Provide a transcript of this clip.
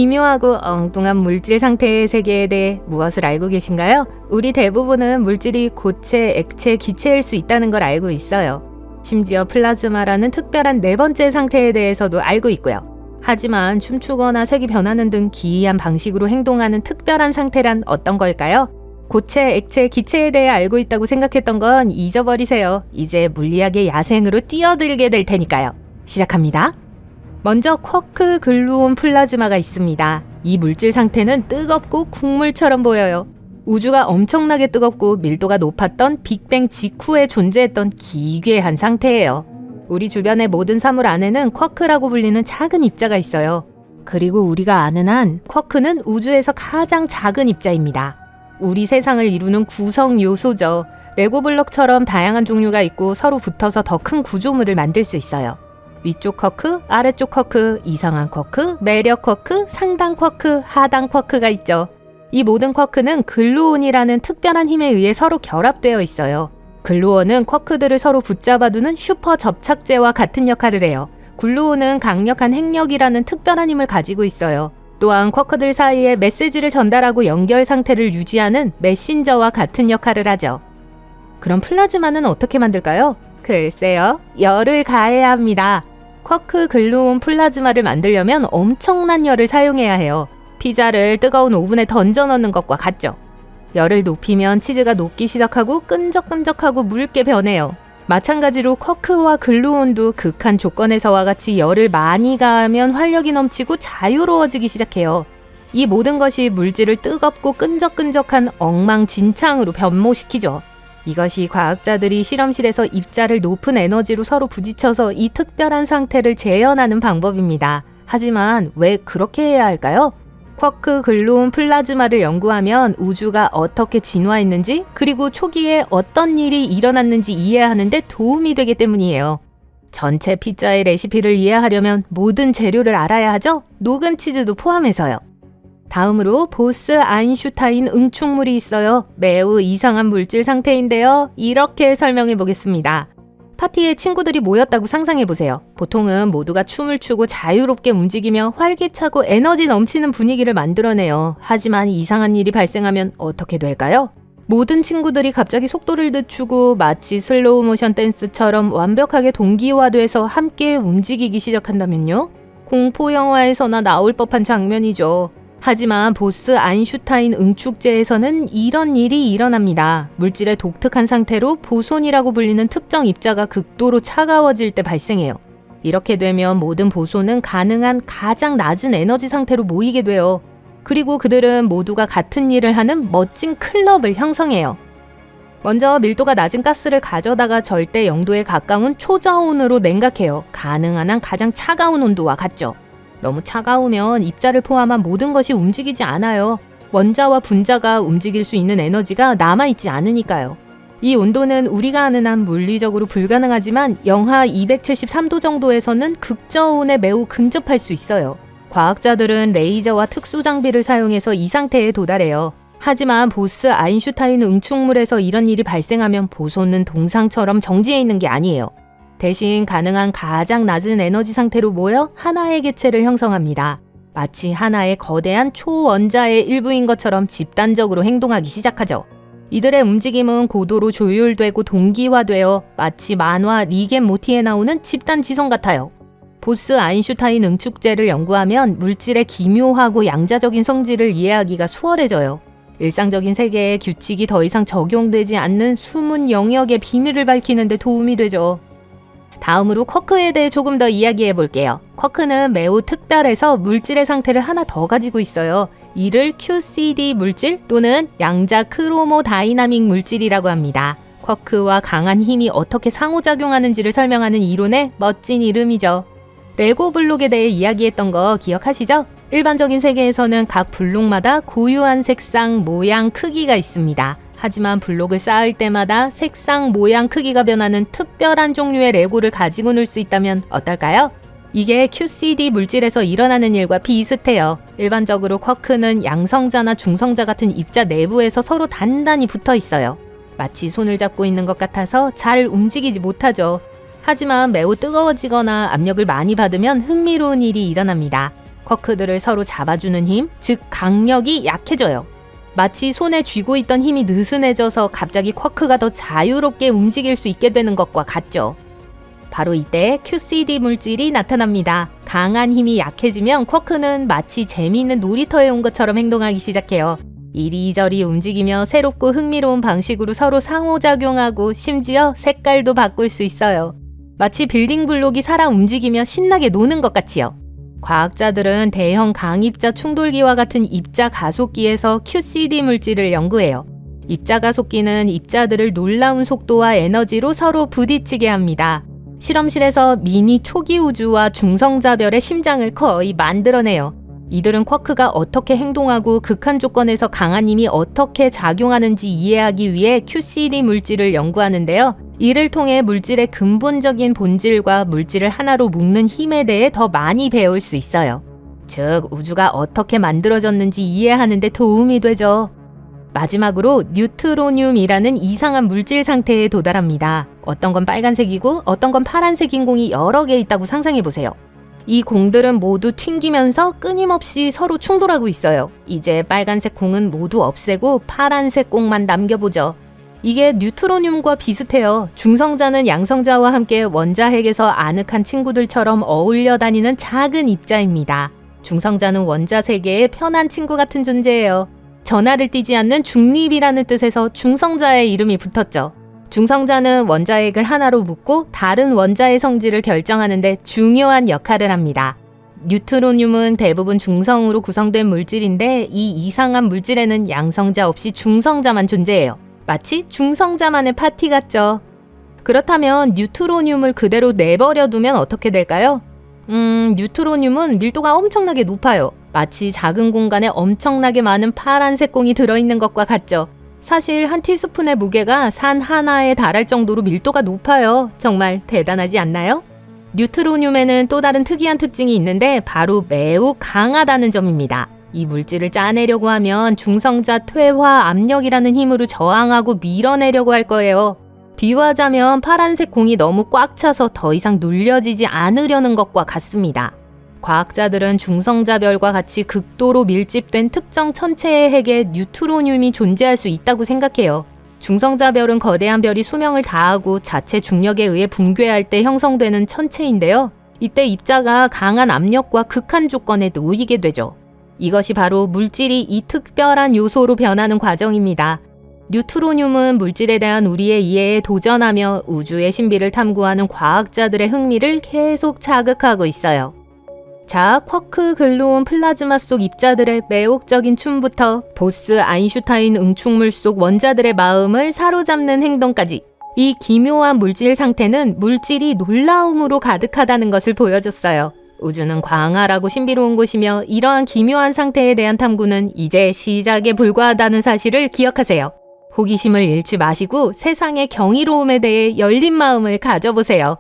기묘하고 엉뚱한 물질 상태의 세계에 대해 무엇을 알고 계신가요? 우리 대부분은 물질이 고체, 액체, 기체일 수 있다는 걸 알고 있어요. 심지어 플라즈마라는 특별한 네 번째 상태에 대해서도 알고 있고요. 하지만 춤추거나 색이 변하는 등 기이한 방식으로 행동하는 특별한 상태란 어떤 걸까요? 고체, 액체, 기체에 대해 알고 있다고 생각했던 건 잊어버리세요. 이제 물리학의 야생으로 뛰어들게 될 테니까요. 시작합니다. 먼저 쿼크 글루온 플라즈마가 있습니다. 이 물질 상태는 뜨겁고 국물처럼 보여요. 우주가 엄청나게 뜨겁고 밀도가 높았던 빅뱅 직후에 존재했던 기괴한 상태예요. 우리 주변의 모든 사물 안에는 쿼크라고 불리는 작은 입자가 있어요. 그리고 우리가 아는 한 쿼크는 우주에서 가장 작은 입자입니다. 우리 세상을 이루는 구성 요소죠. 레고 블럭처럼 다양한 종류가 있고 서로 붙어서 더 큰 구조물을 만들 수 있어요. 위쪽 쿼크, 아래쪽 쿼크, 이상한 쿼크, 매력 쿼크, 상당 쿼크, 하단 쿼크가 있죠. 이 모든 쿼크는 글루온이라는 특별한 힘에 의해 서로 결합되어 있어요. 글루온은 쿼크들을 서로 붙잡아두는 슈퍼 접착제와 같은 역할을 해요. 글루온은 강력한 핵력이라는 특별한 힘을 가지고 있어요. 또한 쿼크들 사이에 메시지를 전달하고 연결 상태를 유지하는 메신저와 같은 역할을 하죠. 그럼 플라즈마는 어떻게 만들까요? 글쎄요, 열을 가해야 합니다. 쿼크 글루온 플라즈마를 만들려면 엄청난 열을 사용해야 해요. 피자를 뜨거운 오븐에 던져 넣는 것과 같죠. 열을 높이면 치즈가 녹기 시작하고 끈적끈적하고 묽게 변해요. 마찬가지로 쿼크와 글루온도 극한 조건에서와 같이 열을 많이 가하면 활력이 넘치고 자유로워지기 시작해요. 이 모든 것이 물질을 뜨겁고 끈적끈적한 엉망진창으로 변모시키죠. 이것이 과학자들이 실험실에서 입자를 높은 에너지로 서로 부딪혀서 이 특별한 상태를 재현하는 방법입니다. 하지만 왜 그렇게 해야 할까요? 쿼크 글루온 플라즈마를 연구하면 우주가 어떻게 진화했는지 그리고 초기에 어떤 일이 일어났는지 이해하는 데 도움이 되기 때문이에요. 전체 피자의 레시피를 이해하려면 모든 재료를 알아야 하죠? 녹은 치즈도 포함해서요. 다음으로 보스 아인슈타인 응축물이 있어요. 매우 이상한 물질 상태인데요. 이렇게 설명해 보겠습니다. 파티에 친구들이 모였다고 상상해 보세요. 보통은 모두가 춤을 추고 자유롭게 움직이며 활기차고 에너지 넘치는 분위기를 만들어내요. 하지만 이상한 일이 발생하면 어떻게 될까요? 모든 친구들이 갑자기 속도를 늦추고 마치 슬로우 모션 댄스처럼 완벽하게 동기화돼서 함께 움직이기 시작한다면요? 공포 영화에서나 나올 법한 장면이죠. 하지만 보스 아인슈타인 응축제에서는 이런 일이 일어납니다. 물질의 독특한 상태로 보손이라고 불리는 특정 입자가 극도로 차가워질 때 발생해요. 이렇게 되면 모든 보손은 가능한 가장 낮은 에너지 상태로 모이게 돼요. 그리고 그들은 모두가 같은 일을 하는 멋진 클럽을 형성해요. 먼저 밀도가 낮은 가스를 가져다가 절대 0도에 가까운 초저온으로 냉각해요. 가능한 한 가장 차가운 온도와 같죠. 너무 차가우면 입자를 포함한 모든 것이 움직이지 않아요. 원자와 분자가 움직일 수 있는 에너지가 남아있지 않으니까요. 이 온도는 우리가 아는 한 물리적으로 불가능하지만 영하 273도 정도에서는 극저온에 매우 근접할 수 있어요. 과학자들은 레이저와 특수 장비를 사용해서 이 상태에 도달해요. 하지만 보스 아인슈타인 응축물에서 이런 일이 발생하면 보손은 동상처럼 정지해 있는 게 아니에요. 대신 가능한 가장 낮은 에너지 상태로 모여 하나의 개체를 형성합니다. 마치 하나의 거대한 초원자의 일부인 것처럼 집단적으로 행동하기 시작하죠. 이들의 움직임은 고도로 조율되고 동기화되어 마치 만화 릭 앤 모티에 나오는 집단 지성 같아요. 보스 아인슈타인 응축제를 연구하면 물질의 기묘하고 양자적인 성질을 이해하기가 수월해져요. 일상적인 세계에 규칙이 더 이상 적용되지 않는 숨은 영역의 비밀을 밝히는 데 도움이 되죠. 다음으로 쿼크에 대해 조금 더 이야기해 볼게요. 쿼크는 매우 특별해서 물질의 상태를 하나 더 가지고 있어요. 이를 QCD 물질 또는 양자 크로모 다이나믹 물질이라고 합니다. 쿼크와 강한 힘이 어떻게 상호작용하는지를 설명하는 이론의 멋진 이름이죠. 레고 블록에 대해 이야기했던 거 기억하시죠? 일반적인 세계에서는 각 블록마다 고유한 색상, 모양, 크기가 있습니다. 하지만 블록을 쌓을 때마다 색상, 모양, 크기가 변하는 특별한 종류의 레고를 가지고 놀 수 있다면 어떨까요? 이게 QCD 물질에서 일어나는 일과 비슷해요. 일반적으로 쿼크는 양성자나 중성자 같은 입자 내부에서 서로 단단히 붙어 있어요. 마치 손을 잡고 있는 것 같아서 잘 움직이지 못하죠. 하지만 매우 뜨거워지거나 압력을 많이 받으면 흥미로운 일이 일어납니다. 쿼크들을 서로 잡아주는 힘, 즉 강력이 약해져요. 마치 손에 쥐고 있던 힘이 느슨해져서 갑자기 쿼크가 더 자유롭게 움직일 수 있게 되는 것과 같죠. 바로 이때 QCD 물질이 나타납니다. 강한 힘이 약해지면 쿼크는 마치 재미있는 놀이터에 온 것처럼 행동하기 시작해요. 이리저리 움직이며 새롭고 흥미로운 방식으로 서로 상호작용하고 심지어 색깔도 바꿀 수 있어요. 마치 빌딩 블록이 살아 움직이며 신나게 노는 것 같지요. 과학자들은 대형 강입자 충돌기와 같은 입자 가속기에서 QCD 물질을 연구해요. 입자 가속기는 입자들을 놀라운 속도와 에너지로 서로 부딪히게 합니다. 실험실에서 미니 초기 우주와 중성자별의 심장을 거의 만들어내요. 이들은 쿼크가 어떻게 행동하고 극한 조건에서 강한 힘이 어떻게 작용하는지 이해하기 위해 QCD 물질을 연구하는데요. 이를 통해 물질의 근본적인 본질과 물질을 하나로 묶는 힘에 대해 더 많이 배울 수 있어요. 즉, 우주가 어떻게 만들어졌는지 이해하는 데 도움이 되죠. 마지막으로 뉴트로늄이라는 이상한 물질 상태에 도달합니다. 어떤 건 빨간색이고 어떤 건 파란색인 공이 여러 개 있다고 상상해보세요. 이 공들은 모두 튕기면서 끊임없이 서로 충돌하고 있어요. 이제 빨간색 공은 모두 없애고 파란색 공만 남겨보죠. 이게 뉴트로늄과 비슷해요. 중성자는 양성자와 함께 원자핵에서 아늑한 친구들처럼 어울려 다니는 작은 입자입니다. 중성자는 원자 세계의 편한 친구 같은 존재예요. 전하를 띠지 않는 중립이라는 뜻에서 중성자의 이름이 붙었죠. 중성자는 원자핵을 하나로 묶고 다른 원자의 성질을 결정하는 데 중요한 역할을 합니다. 뉴트로늄은 대부분 중성으로 구성된 물질인데 이 이상한 물질에는 양성자 없이 중성자만 존재해요. 마치 중성자만의 파티 같죠. 그렇다면 뉴트로늄을 그대로 내버려 두면 어떻게 될까요? 뉴트로늄은 밀도가 엄청나게 높아요. 마치 작은 공간에 엄청나게 많은 파란색 공이 들어있는 것과 같죠. 사실 한 티스푼의 무게가 산 하나에 달할 정도로 밀도가 높아요. 정말 대단하지 않나요? 뉴트로늄에는 또 다른 특이한 특징이 있는데 바로 매우 강하다는 점입니다. 이 물질을 짜내려고 하면 중성자 퇴화 압력이라는 힘으로 저항하고 밀어내려고 할 거예요. 비유하자면 파란색 공이 너무 꽉 차서 더 이상 눌려지지 않으려는 것과 같습니다. 과학자들은 중성자별과 같이 극도로 밀집된 특정 천체의 핵에 뉴트로늄이 존재할 수 있다고 생각해요. 중성자별은 거대한 별이 수명을 다하고 자체 중력에 의해 붕괴할 때 형성되는 천체인데요. 이때 입자가 강한 압력과 극한 조건에 놓이게 되죠. 이것이 바로 물질이 이 특별한 요소로 변하는 과정입니다. 뉴트로늄은 물질에 대한 우리의 이해에 도전하며 우주의 신비를 탐구하는 과학자들의 흥미를 계속 자극하고 있어요. 자, 쿼크 글로온 플라즈마 속 입자들의 매혹적인 춤부터 보스 아인슈타인 응축물 속 원자들의 마음을 사로잡는 행동까지 이 기묘한 물질 상태는 물질이 놀라움으로 가득하다는 것을 보여줬어요. 우주는 광활하고 신비로운 곳이며 이러한 기묘한 상태에 대한 탐구는 이제 시작에 불과하다는 사실을 기억하세요. 호기심을 잃지 마시고 세상의 경이로움에 대해 열린 마음을 가져보세요.